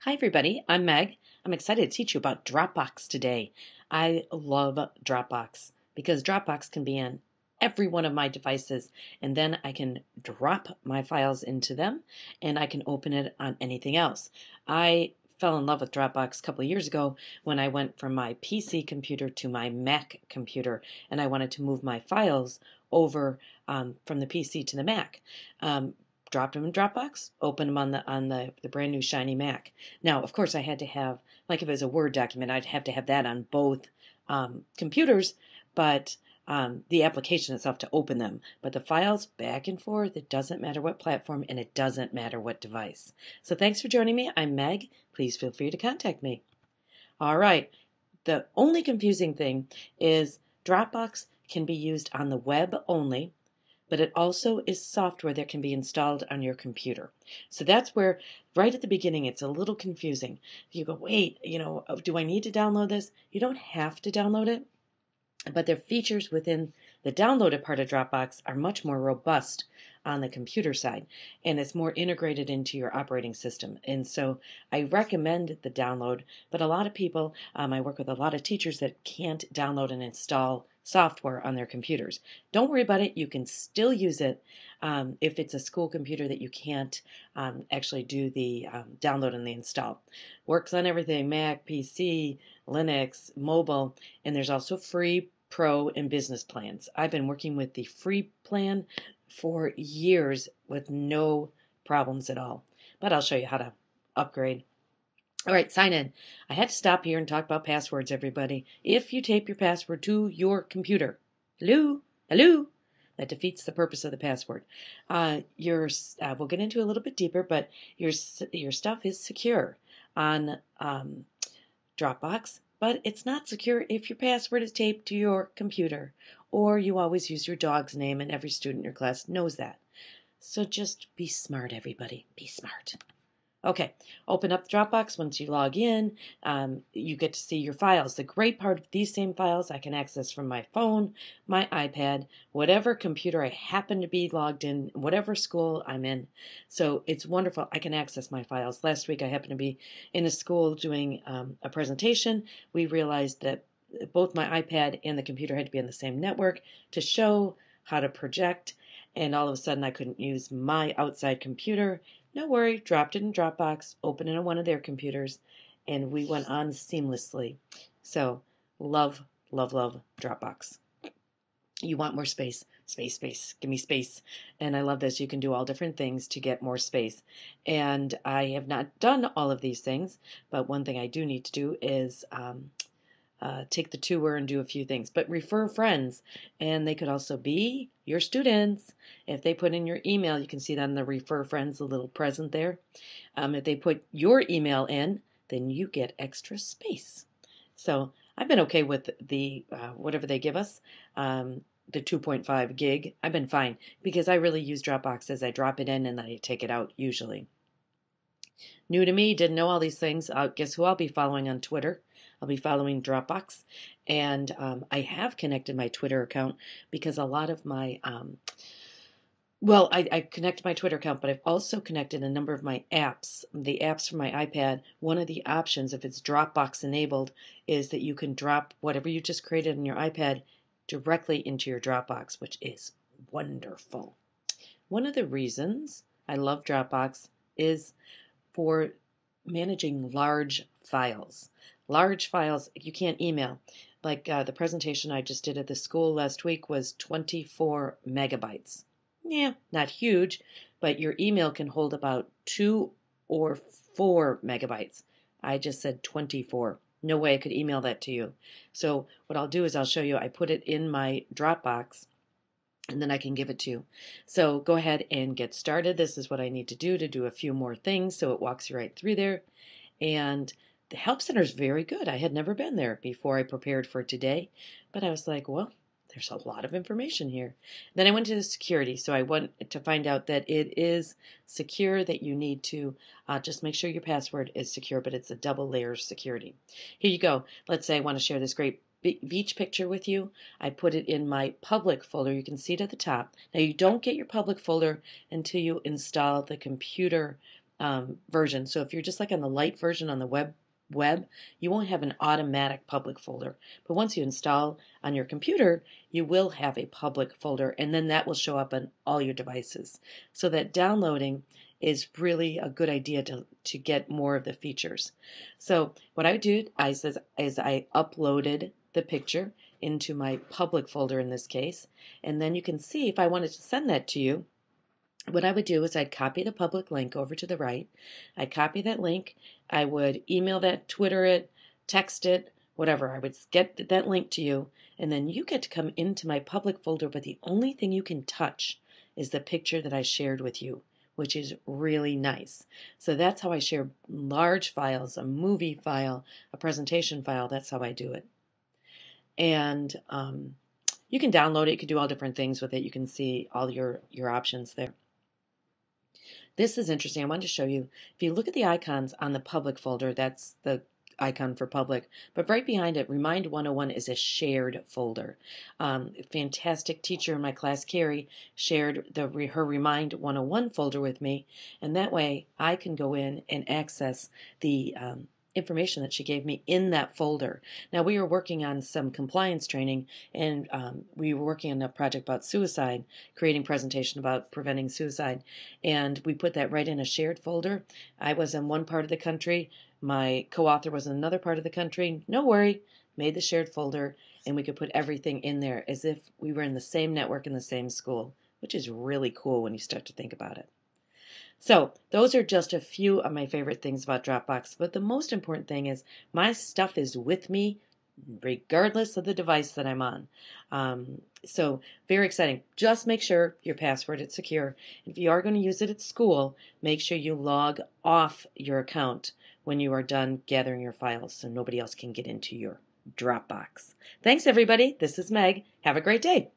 Hi, everybody. I'm Meg. I'm excited to teach you about Dropbox today. I love Dropbox because Dropbox can be on every one of my devices, and then I can drop my files into them and I can open it on anything else. I fell in love with Dropbox a couple of years ago when I went from my PC computer to my Mac computer, and I wanted to move my files over from the PC to the Mac. Dropped them in Dropbox, opened them on the brand new shiny Mac. Now, of course, I had to have, like if it was a Word document, I'd have to have that on both computers, but the application itself to open them. But the files back and forth, it doesn't matter what platform and it doesn't matter what device. So thanks for joining me. I'm Meg. Please feel free to contact me. All right. The only confusing thing is Dropbox can be used on the web only, but it also is software that can be installed on your computer. So that's where, right at the beginning, it's a little confusing. You go, wait, do I need to download this? You don't have to download it, but the features within the downloaded part of Dropbox are much more robust on the computer side, and it's more integrated into your operating system. And so I recommend the download, but a lot of people, I work with a lot of teachers that can't download and install software on their computers. Don't worry about it. You can still use it if it's a school computer that you can't actually do the download and the install. Works on everything: Mac, PC, Linux, mobile, and there's also free, pro, and business plans. I've been working with the free plan for years with no problems at all. But I'll show you how to upgrade. All right, sign in. I had to stop here and talk about passwords, everybody. If you tape your password to your computer, hello, that defeats the purpose of the password. We'll get into it a little bit deeper, but your stuff is secure on Dropbox, but it's not secure if your password is taped to your computer, or you always use your dog's name, and every student in your class knows that. So just be smart, everybody. Be smart. Okay, open up Dropbox. Once you log in, you get to see your files. The great part of these same files I can access from my phone, my iPad, whatever computer I happen to be logged in, whatever school I'm in. So it's wonderful. I can access my files. Last week I happened to be in a school doing a presentation. We realized that both my iPad and the computer had to be on the same network to show how to project, and all of a sudden I couldn't use my outside computer. No worry, dropped it in Dropbox, opened it on one of their computers, and we went on seamlessly. So, love, love, love Dropbox. You want more space. Space, space. Give me space. And I love this. You can do all different things to get more space. And I have not done all of these things, but one thing I do need to do is take the tour and do a few things. But refer friends, and they could also be your students. If they put in your email, you can see that in the refer friends, the little present there. If they put your email in, then you get extra space. So I've been okay with the whatever they give us, the 2.5 gig. I've been fine because I really use Dropbox as I drop it in and then I take it out usually. New to me, didn't know all these things. Guess who I'll be following on Twitter? I'll be following Dropbox. And I have connected my Twitter account because a lot of my, I connected my Twitter account, but I've also connected a number of my apps. The apps from my iPad, one of the options, if it's Dropbox enabled, is that you can drop whatever you just created on your iPad directly into your Dropbox, which is wonderful. One of the reasons I love Dropbox is for managing large files. Large files you can't email. Like the presentation I just did at the school last week was 24 megabytes. Yeah, not huge, but your email can hold about 2 or 4 megabytes. I just said 24. No way I could email that to you. So what I'll do is I'll show you. I put it in my Dropbox, and then I can give it to you. So go ahead and get started. This is what I need to do a few more things, so it walks you right through there. And the Help Center is very good. I had never been there before I prepared for today, but I was like, well, there's a lot of information here. Then I went to the security, so I went to find out that it is secure, that you need to just make sure your password is secure, but it's a double layer security. Here you go. Let's say I want to share this great beach picture with you. I put it in my public folder. You can see it at the top. Now you don't get your public folder until you install the computer version. So if you're just like on the light version on the web, you won't have an automatic public folder. But once you install on your computer, you will have a public folder, and then that will show up on all your devices. So that downloading is really a good idea to get more of the features. So what I would do is I uploaded the picture into my public folder in this case, and then you can see if I wanted to send that to you, what I would do is I'd copy the public link over to the right. I'd copy that link. I would email that, Twitter it, text it, whatever. I would get that link to you, and then you get to come into my public folder, but the only thing you can touch is the picture that I shared with you, which is really nice. So that's how I share large files, a movie file, a presentation file. That's how I do it. And you can download it. You can do all different things with it. You can see all your options there. This is interesting. I wanted to show you. If you look at the icons on the public folder, that's the icon for public. But right behind it, Remind 101 is a shared folder. A fantastic teacher in my class, Carrie, shared her Remind 101 folder with me. And that way I can go in and access the information that she gave me in that folder. Now, we were working on some compliance training, and we were working on a project about suicide, creating presentation about preventing suicide, and we put that right in a shared folder. I was in one part of the country, my co-author was in another part of the country. No worry, made the shared folder, and we could put everything in there as if we were in the same network in the same school, which is really cool when you start to think about it. So those are just a few of my favorite things about Dropbox, but the most important thing is my stuff is with me regardless of the device that I'm on. So very exciting. Just make sure your password is secure. If you are going to use it at school, make sure you log off your account when you are done gathering your files so nobody else can get into your Dropbox. Thanks, everybody. This is Meg. Have a great day.